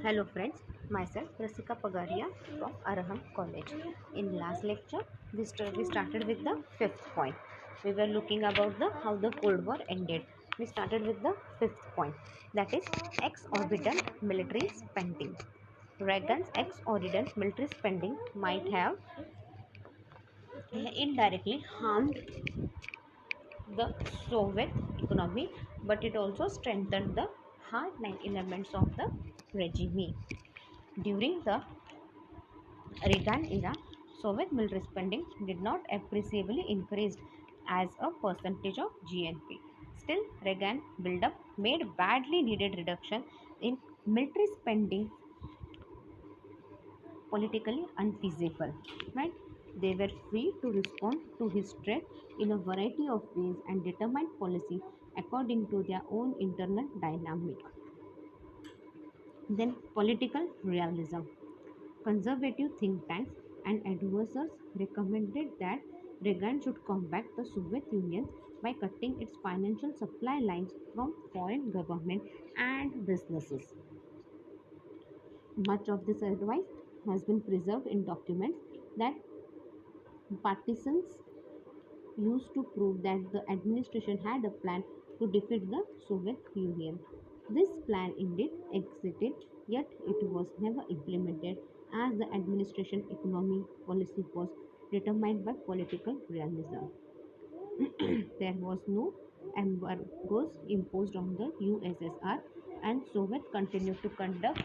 Hello friends, myself Rasika Pagaria from Araham College. In last lecture, we started with the fifth point. We were looking about the how the Cold War ended. We started with the fifth point, that is exorbitant military spending. Reagan's exorbitant military spending might have indirectly harmed the Soviet economy, but it also strengthened the hard-line elements of the regime. During the Reagan era, Soviet military spending did not appreciably increase as a percentage of GNP. Still, Reagan build-up made badly needed reduction in military spending politically unfeasible. Right? They were free to respond to his threat in a variety of ways and determine policy according to their own internal dynamic. Then political realism. Conservative think tanks and advisors recommended that Reagan should combat the Soviet Union by cutting its financial supply lines from foreign governments and businesses. Much of this advice has been preserved in documents that partisans used to prove that the administration had a plan to defeat the Soviet Union. This plan indeed existed, yet it was never implemented as the administration economy policy was determined by political realism. There was no embargoes imposed on the USSR and Soviet continued to conduct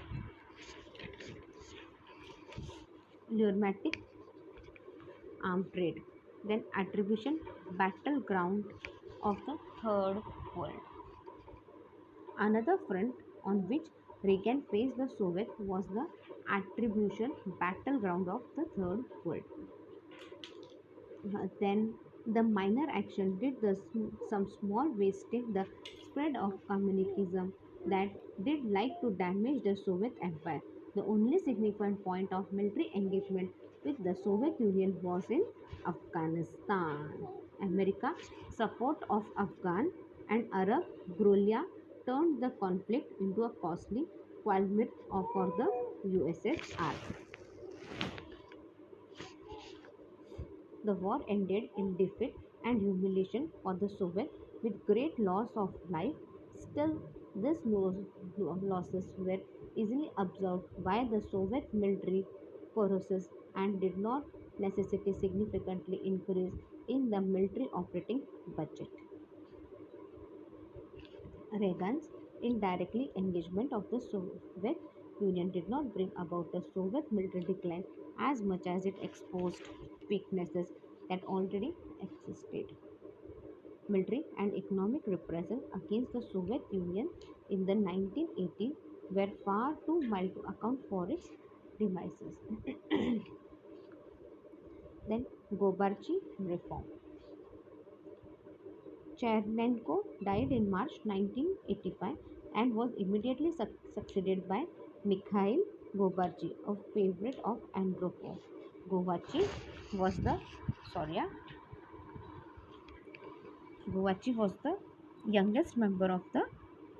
pneumatic armed trade. Then attribution battleground of the third world. Another front on which Reagan faced the Soviets was the attribution battleground of the Third World. Then the minor action did some small ways stem the spread of communism that did like to damage the Soviet Empire. The only significant point of military engagement with the Soviet Union was in Afghanistan. America's support of Afghan and Arab guerrilla turned the conflict into a costly quagmire for the USSR. The war ended in defeat and humiliation for the Soviets with great loss of life. Still, these losses were easily absorbed by the Soviet military forces and did not necessitate significantly increase in the military operating budget. Reagan's indirectly engagement of the Soviet Union did not bring about the Soviet military decline as much as it exposed weaknesses that already existed. Military and economic repressions against the Soviet Union in the 1980s were far too mild to account for its devices. Then Gorbachev reform. Chernenko died in March 1985 and was immediately succeeded by Mikhail Gorbachev, a favorite of Andropov. Gorbachev was the sorry, yeah, Gorbachev was the youngest member of the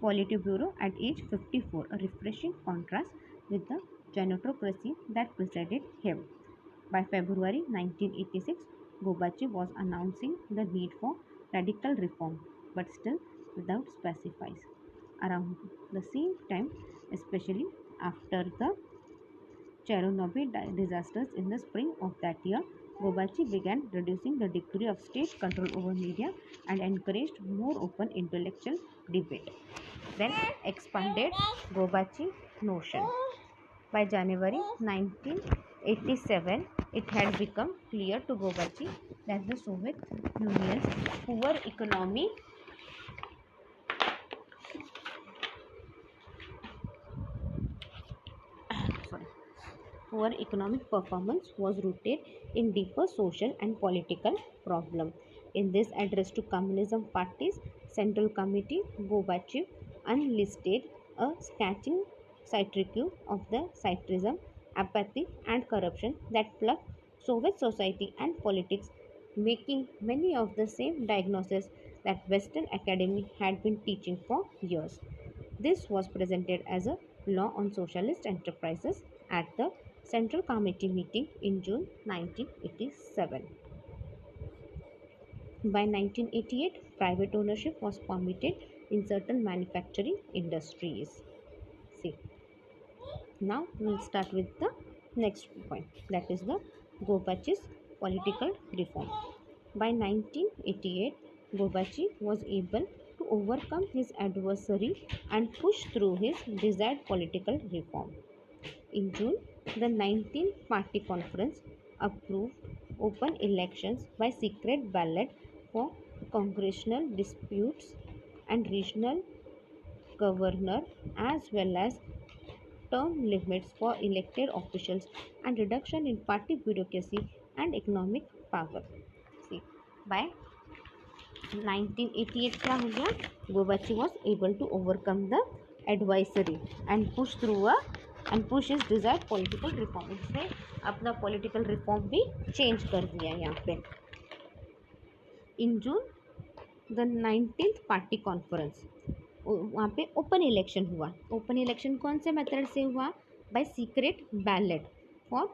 Politburo at age 54, a refreshing contrast with the genotocracy that preceded him. By February 1986, Gorbachev was announcing the need for radical reform, but still without specifies. Around the same time, especially after the Chernobyl disasters in the spring of that year, Gorbachev began reducing the degree of state control over media and encouraged more open intellectual debate. Then expanded Gorbachev notion. By January 1987, it had become clear to Gorbachev that the Soviet Union's poor economy sorry, poor economic performance was rooted in deeper social and political problems. In this address to communism party's Central Committee, Gorbachev unlisted a scathing satire of the centrism, apathy, and corruption that plagued Soviet society and politics, making many of the same diagnoses that Western academy had been teaching for years. This was presented as a law on socialist enterprises at the Central Committee meeting in June 1987. By 1988, private ownership was permitted in certain manufacturing industries. See, now we'll start with the next point, that is the Gorbachev's political reform. By 1988, Gorbachev was able to overcome his adversary and push through his desired political reform. In June, the 19th Party Conference approved open elections by secret ballot for congressional disputes and regional governor, as well as term limits for elected officials and reduction in party bureaucracy and economic power. See, by 1988 क्या हो गया? Gorbachev was able to overcome the adversary and push his desired political reform. इसने अपना political reform भी change कर दिया यहाँ पे. In June, the 19th Party Conference, वहाँ पे ओपन इलेक्शन हुआ. ओपन इलेक्शन कौन से मेथड से हुआ? By secret ballot for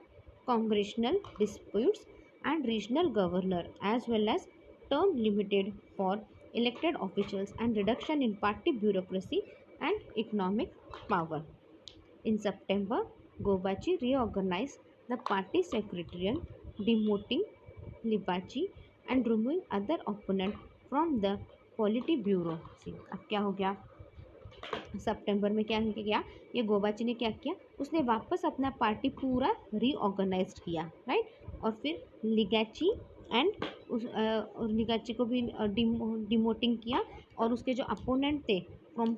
congressional disputes and regional governor as well as term limited for elected officials and reduction in party bureaucracy and economic power. In September, Gorbachev reorganized the party secretariat, demoting Libachi and removing other opponents from the Politburo. See, अब क्या हो गया? सितंबर में क्या किया? ये गोबाची ने क्या किया? उसने वापस अपना पार्टी पूरा रीऑर्गेनाइज किया, राइट? और फिर लिगाची एंड लिगाची को भी डिमोटिंग किया और उसके जो अपोनेंट थे फ्रॉम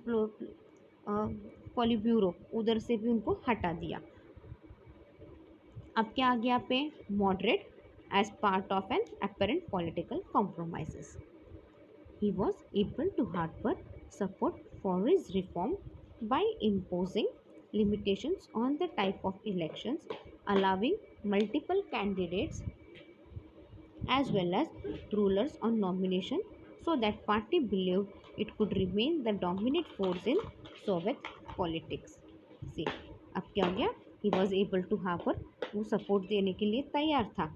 पॉलिब्यूरो उधर से भी उनको हटा दिया. अब क्या आ गया पे? Moderate as part of an apparent political compromises. He was able to harbor support for his reform by imposing limitations on the type of elections, allowing multiple candidates as well as rulers on nomination, so that party believed it could remain the dominant force in Soviet politics. See, अब क्या हो गया? He was able to harbor, वो support देने के लिए तैयार था.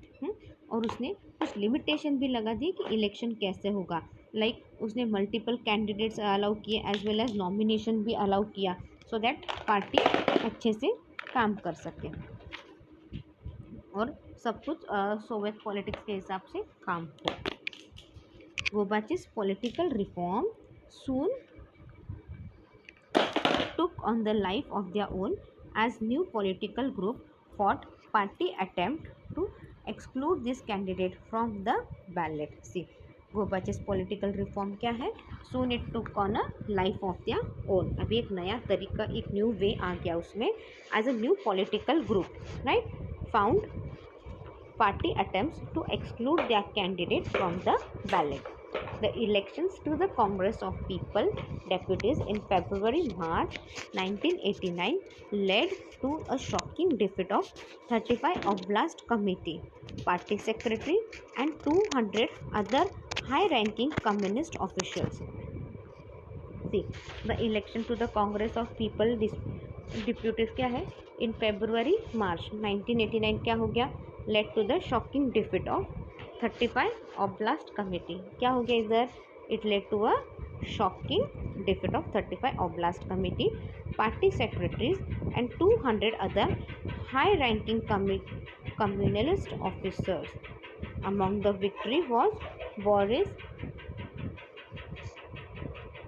और उसने कुछ लिमिटेशन भी लगा दी कि इलेक्शन कैसे होगा. लाइक उसने मल्टीपल कैंडिडेट्स अलाउ किए एज वेल एज नॉमिनेशन भी अलाउ किया, सो दैट पार्टी अच्छे से काम कर सके और सब कुछ सोवियत पॉलिटिक्स के हिसाब से काम हो. Gorbachev's political reform soon took on the life of their own as new political group fought party attempt to exclude this candidate from the ballot. See, Gorbachev's political reform क्या है? Soon it took on a life of their own. अभी एक नया तरीका, एक new way आ गया उसमें as a new political group, right? Found party attempts to exclude their candidate from the ballot. The elections to the Congress of People Deputies in February-March 1989 led to a shocking defeat of 35 Oblast Committee, Party Secretary and 200 other high-ranking communist officials. See, the election to the Congress of People Deputies क्या है? In February-March 1989 क्या हो गया? Led to the shocking defeat of 35 Oblast Committee. क्या हो गया इधर? It led to a shocking defeat of 35 Oblast Committee, party secretaries and 200 other high-ranking communist officers. Among the victory was Boris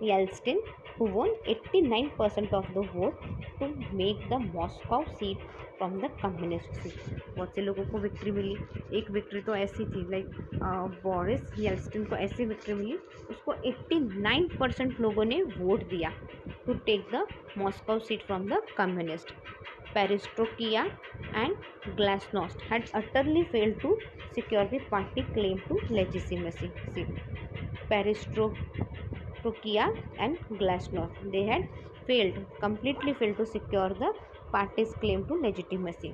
Yeltsin, who won 89% of the vote to make the Moscow seat from the communist seat. बहुत से लोगों को victory मिली. एक victory तो ऐसी थी like Boris येल्टसिन को ऐसी विक्ट्री मिली, उसको 89% लोगों ने वोट दिया to take the Moscow seat from the communist. Perestroika and Glasnost had utterly failed to secure the party claim to legitimacy. See, Perestroika and Glasnost, they had completely failed to secure the party's claim to legitimacy.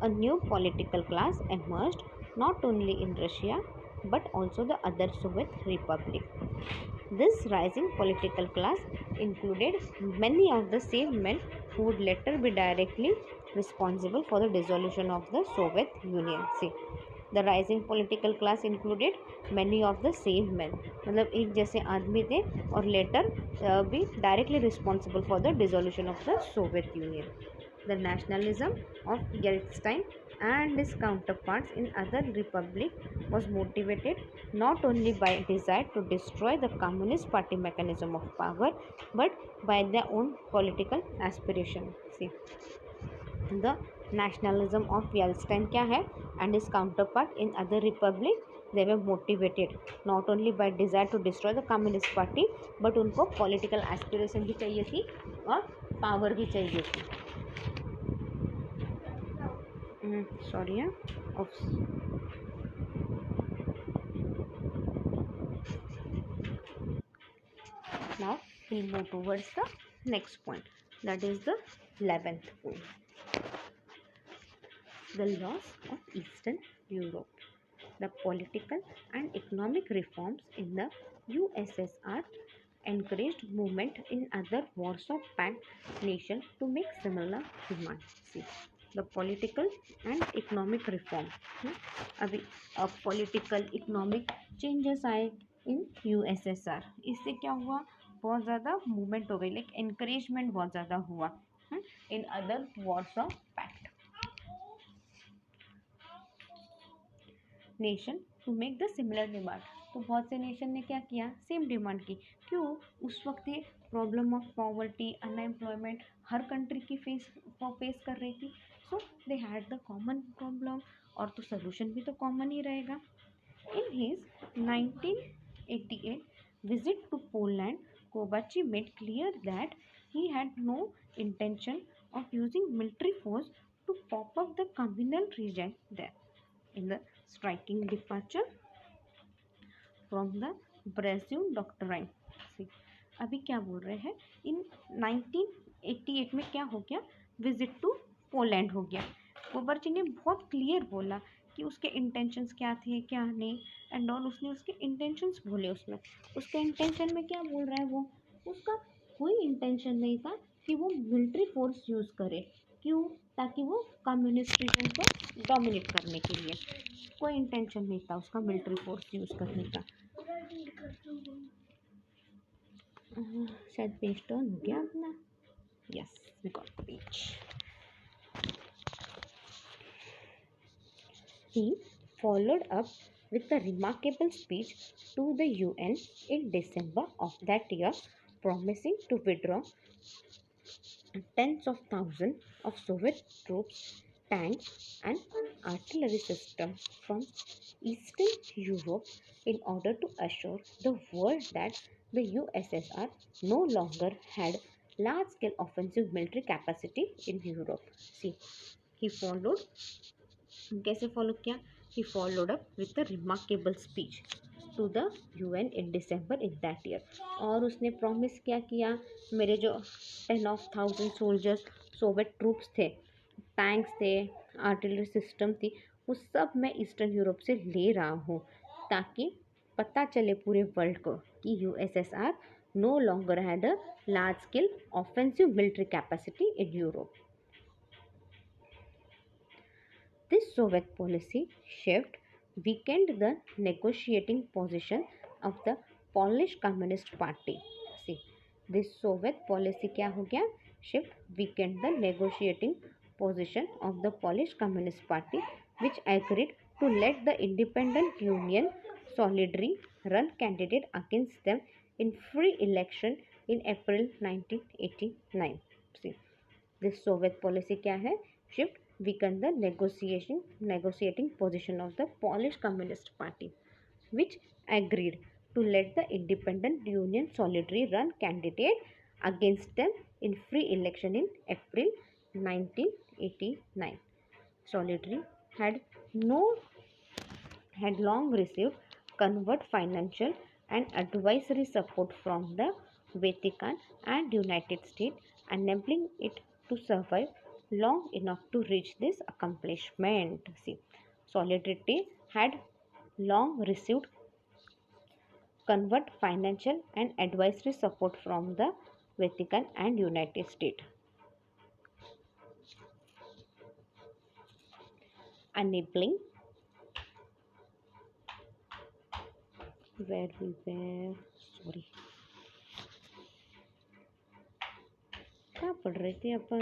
A new political class emerged not only in Russia but also the other Soviet republics. This rising political class included many of the same men who would later be directly responsible for the dissolution of the Soviet Union. See, the rising political class included many of the same men, मतलब एक जैसे आदमी थे और letter भी directly responsible for the dissolution of the Soviet union. The nationalism of Yeltsin and his counterparts in other republics was motivated not only by desire to destroy the Communist Party mechanism of power, but by their own political aspiration. See, the nationalism of Yeltsin क्या है and his counterpart in other republics, they were motivated not only by desire to destroy the Communist Party, but उनको political aspiration भी चाहिए थी और power भी चाहिए थी. Sorry, now we'll move towards the next point, that is the 11th point, the loss of Eastern Europe. The political and economic reforms in the USSR encouraged movement in other Warsaw Pact nations to make similar demands. See, the political and economic reform. अभी political economic changes आए in USSR. इससे क्या हुआ, बहुत ज़्यादा movement हो गई, like encouragement बहुत ज़्यादा हुआ in other Warsaw Pact nation to make the similar demand. तो बहुत से नेशन ने क्या किया, सेम डिमांड की. क्यों, उस वक्त ये प्रॉब्लम ऑफ पॉवर्टी, अनएम्प्लॉयमेंट हर कंट्री की फेस कर रही थी. So they had the common problem, और तो सोल्यूशन भी तो कॉमन ही रहेगा. In his 1988 visit to Poland, Gorbachev made clear that he had no intention of using military force to pop up the communal region there. In the striking departure from the Brezhnev Doctrine. See, अभी क्या बोल रहे हैं, इन 1988 में क्या हो गया, visit to Poland हो गया. कोबर्ची ने बहुत क्लियर बोला कि उसके इंटेंशंस क्या थे क्या नहीं एंड ऑल. उसने उसके इंटेंशंस बोले. उसमें उसके इंटेंशन में क्या बोल रहा है, वो उसका कोई इंटेंशन नहीं था कि वो मिलिट्री फोर्स यूज़ करे. क्यों, ताकि वो कम्युनिस्ट रीजन को डोमिनेट करने के लिए. कोई इंटेंशन नहीं था उसका मिलिट्री फोर्स यूज़ करने का. शायद पेज टर्न हो गया अपना. Yes, we got the page. He followed up with a remarkable speech to the UN in December of that year, promising to withdraw tens of thousands of Soviet troops, tanks, and artillery systems from Eastern Europe in order to assure the world that the USSR no longer had large-scale offensive military capacity in Europe. See, he followed. कैसे follow किया? He followed up with a remarkable speech to the UN in December in that year. और उसने promise क्या किया, मेरे जो 10,000 soldiers, Soviet troops थे, tanks थे, आर्टिलरी सिस्टम थी, वो सब मैं ईस्टर्न यूरोप से ले रहा हूँ, ताकि पता चले पूरे वर्ल्ड को कि USSR no longer had a large scale offensive military capacity in Europe. This Soviet policy shift weakened the negotiating position of the Polish Communist Party. See, this Soviet policy क्या हो गया, shift weakened the negotiating position of the Polish Communist Party, which agreed to let the independent Union Solidarity run candidate against them in free election in April 1989. See, this Soviet policy क्या है, shift weaken the negotiating position of the Polish Communist Party, which agreed to let the independent Union Solidarity run candidate against them in free election in April 1989. Solidarity had long received covert financial and advisory support from the Vatican and United States, enabling it to survive long enough to reach this accomplishment. See, Solidarity had long received convert financial and advisory support from the Vatican and United States, enabling where we were sorry क्या पढ़ रहे थे अपन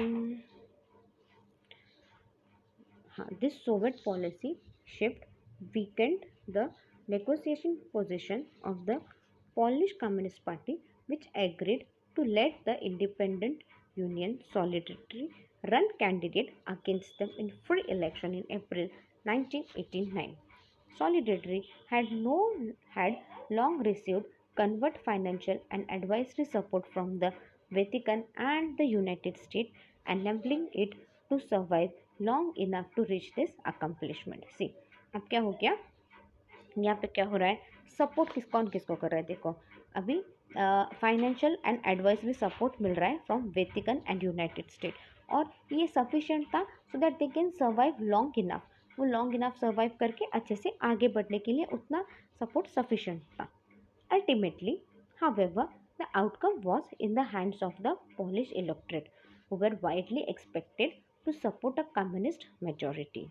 हाँ this Soviet policy shift weakened the negotiation position of the Polish Communist Party, which agreed to let the independent Union Solidarity run candidate against them in free election in April 1989. Solidarity had long received covert financial and advisory support from the Vatican and the United States, enabling it to survive long enough to reach this accomplishment. See, अब क्या हो गया यहाँ पे क्या हो रहा है सपोर्ट कौन किसको कर रहा है देखो अभी फाइनेंशियल एंड एडवाइजरी सपोर्ट मिल रहा है from Vatican and United State और ये सफिशिएंट था so that they can survive long enough वो लॉन्ग इनफ सर्वाइव करके अच्छे से आगे बढ़ने के लिए उतना सपोर्ट सफिशिएंट था ultimately however the outcome was in the hands of the Polish electorate who were widely expected to support a communist majority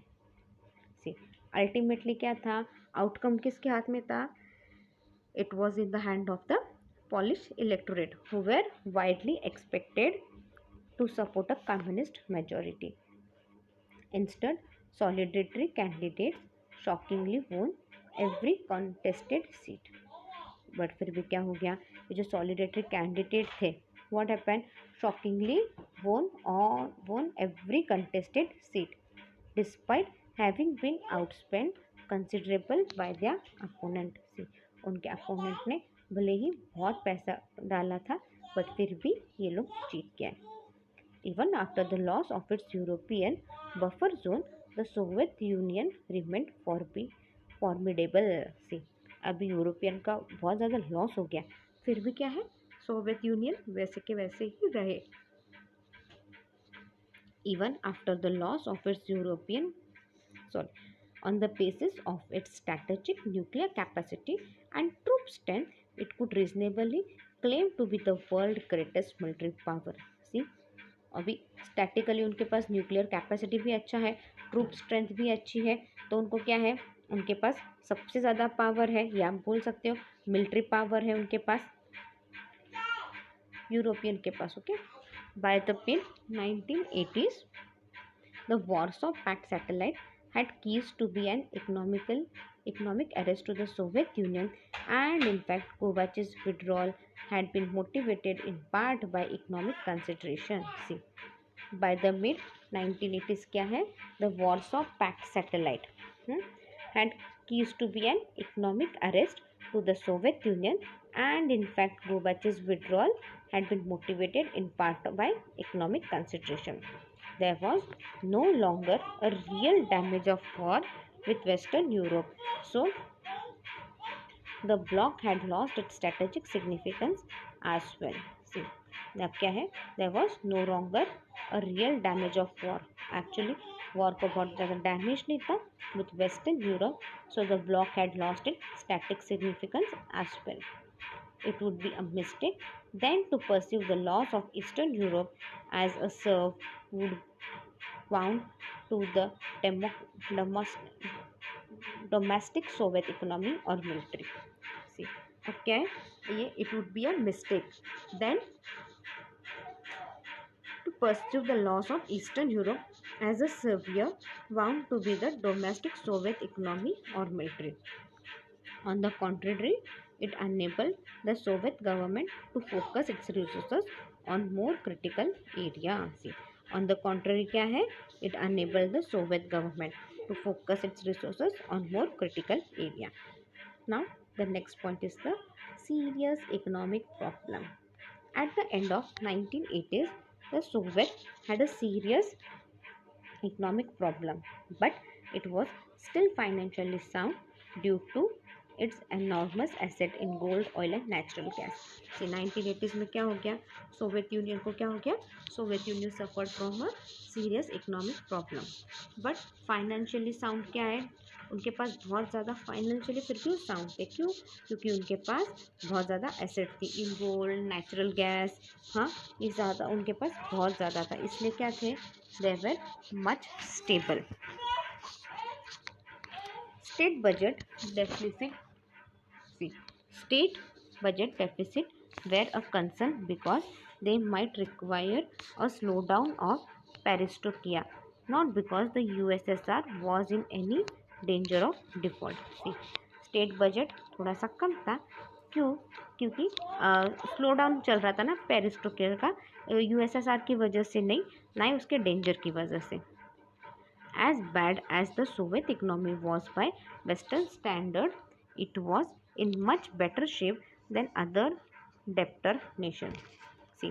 see ultimately क्या था आउटकम किसके हाथ में था it was in the hand of the Polish electorate who were widely expected to support a communist majority instead Solidarity candidates shockingly won every contested seat but फिर भी क्या हो गया ये जो सॉलिडेटरी कैंडिडेट थे what happened shockingly won every contested seat despite having been outspent considerable by their opponent से उनके अपोनेंट ने भले ही बहुत पैसा डाला था बट फिर भी ये लोग जीत गए even after the loss of its European buffer zone the Soviet union remained formidable से अभी यूरोपियन का बहुत ज़्यादा लॉस हो गया फिर भी क्या है सोवियत यूनियन वैसे के वैसे ही रहे even after the loss of its on the basis of its strategic nuclear capacity and troop strength, it could reasonably claim to be the world's greatest military power. See, अभी statically उनके पास nuclear capacity भी अच्छा है troop strength भी अच्छी है तो उनको क्या है उनके पास सबसे ज़्यादा पावर है या आप बोल सकते हो मिलिट्री पावर है उनके पास यूरोपियन के पास okay By the mid-1980s, the Warsaw Pact satellite had ceased to be an economic arrest to the Soviet Union, and in fact, Gorbachev's withdrawal had been motivated in part by economic consideration. See, by the mid-1980s, क्या है? The Warsaw Pact satellite had ceased to be an economic arrest to the Soviet Union, and in fact, Gorbachev's withdrawal had been motivated in part by economic consideration. There was no longer a real damage of war with Western Europe, so the bloc had lost its strategic significance as well. See, अब क्या है there was no longer a real damage of war. Actually, war को बहुत ज़्यादा damage नहीं था with Western Europe, so the bloc had lost its static significance as well. It would be a mistake then to perceive the loss of Eastern Europe as a serve would bound to the domestic Soviet economy or military. See, okay, it would be a mistake then to perceive the loss of Eastern Europe as a savior bound to be the domestic Soviet economy or military. On the contrary, it enabled the Soviet government to focus its resources on more critical areas. On the contrary, क्या है? It enabled the Soviet government to focus its resources on more critical area. Now, the next point is the serious economic problem. At the end of 1980s, the Soviet had a serious economic problem, but it was still financially sound due to its enormous asset in gold, oil and natural gas. See 1980s में क्या हो गया, Soviet union को क्या हो गया, Soviet union suffered from a serious economic problem, but financially sound क्या है, उनके पास बहुत ज़्यादा फाइनेंशियली फिर क्यों साउंड थे, क्यों, क्योंकि उनके पास बहुत ज़्यादा एसेट थी इन गोल्ड, नेचुरल गैस, हाँ ये ज़्यादा उनके पास बहुत ज़्यादा था, इसलिए क्या थे, they were much stable. State budget deficit. See, state budget deficit were a concern because they might require a slowdown of perestroika, not because the USSR was in any danger of default. See, state budget थोड़ा सा कम था, क्यों, क्योंकि slow down चल रहा था ना पेरिस्ट्रोकिया का, यूएसएसआर की वजह से नहीं, ना ही उसके डेंजर की वजह से. As bad as the Soviet economy was by Western standard, it was in much better shape than other debtor nations. See,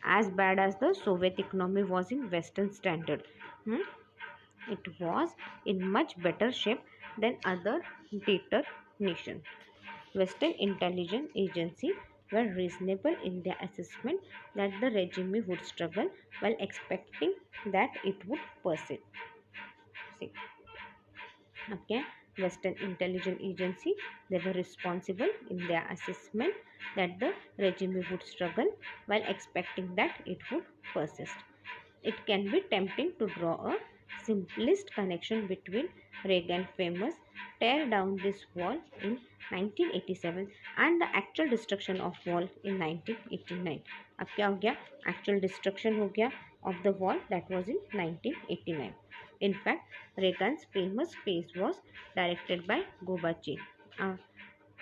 as bad as the Soviet economy was in Western standard, it was in much better shape than other debtor nations. Western intelligence agencies were reasonable in their assessment that the regime would struggle while expecting that it would persist. See, okay, Western intelligence agency, they were responsible in their assessment that the regime would struggle while expecting that it would persist. It can be tempting to draw a simplest connection between Reagan's famous tear down this wall in 1987 and the actual destruction of wall in 1989. अब क्या हो गया, actual destruction हो गया of the wall that was in 1989. In fact, Reagan's famous speech was directed by Gorbachev,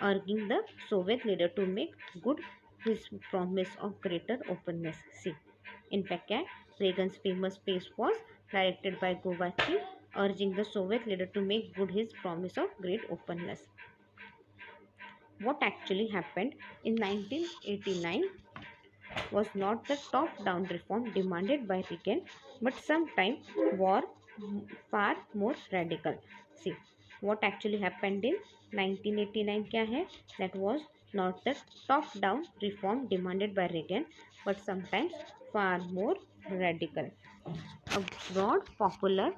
urging the Soviet leader to make good his promise of greater openness. See, in fact, Reagan's famous speech was directed by Gorbachev, urging the Soviet leader to make good his promise of great openness. What actually happened in 1989 was not the top-down reform demanded by Reagan, but sometimes were far more radical. See, what actually happened in 1989 क्या है? That was not the top-down reform demanded by Reagan, but sometimes far more radical. A broad popular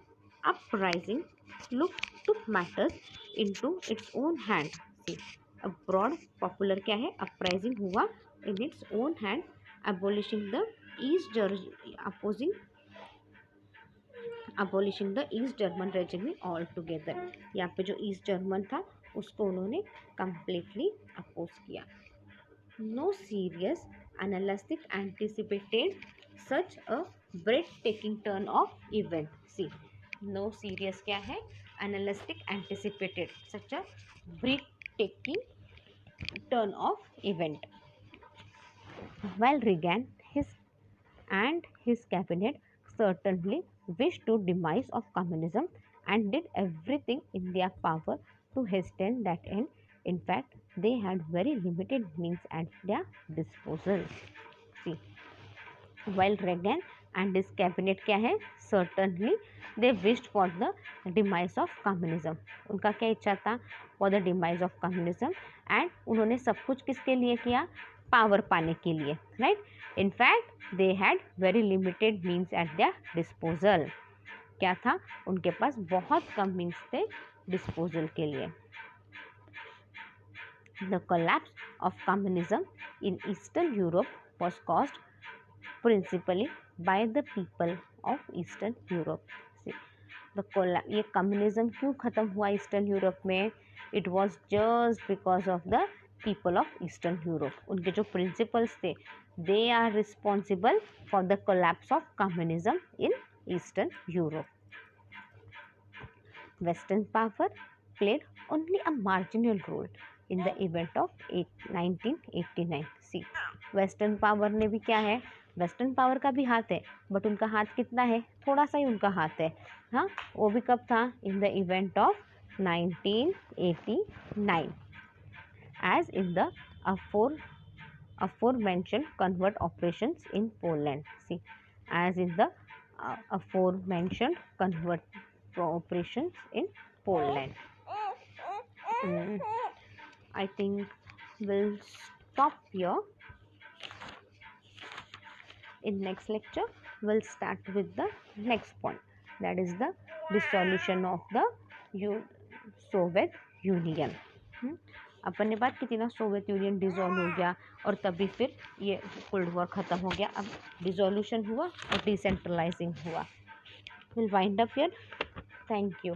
uprising took matters into its own hand. See, a broad popular क्या है? Uprising हुआ in its own hand, abolishing the abolishing the East German regime all together. यहाँ पे जो East German था उसको उन्होंने completely oppose किया. No serious analytic anticipated such a breath taking turn of event. See, no serious क्या है, analytic anticipated such a breath taking turn of event. While Reagan his cabinet certainly wished to demise of communism and did everything in their power to hasten that end. In fact, they had very limited means at their disposal. See, while Reagan and his cabinet क्या है, certainly they wished for the demise of communism. उनका क्या इच्छा था, for the demise of communism, and उन्होंने सब कुछ किसके लिए किया, पावर पाने के लिए, right. In fact they had very limited means eight there disposal. क्या था, उनके पास बहुत कम मीन्स थे डिस्पोजल के लिए. The collapse of communism in Eastern Europe was caused principally by the people of Eastern Europe. ये कम्युनिज्म क्यों ख़त्म हुआ ईस्टर्न यूरोप में, it was just because of the people of Eastern Europe. उनके जो प्रिंसिपल्स थे, they are responsible for the collapse of communism in Eastern Europe. Western power played only a marginal role in the event of 1989. See, western power ने भी क्या है, western power का भी हाथ है, बट उनका हाथ कितना है, थोड़ा सा ही उनका हाथ है. हाँ, वो भी कब था, in the event of 1989, as in the aforementioned convert operations in Poland. See, as in the aforementioned convert operations in Poland. I think we'll stop here. In next lecture, we'll start with the next point, that is the dissolution of the Soviet Union. अपन ने बात की थी ना, Soviet union dissolve हो गया और तभी फिर ये कोल्ड वॉर ख़त्म हो गया. अब डिसॉल्यूशन हुआ और डिसेंट्रलाइजिंग हुआ. Will wind up here. Thank you.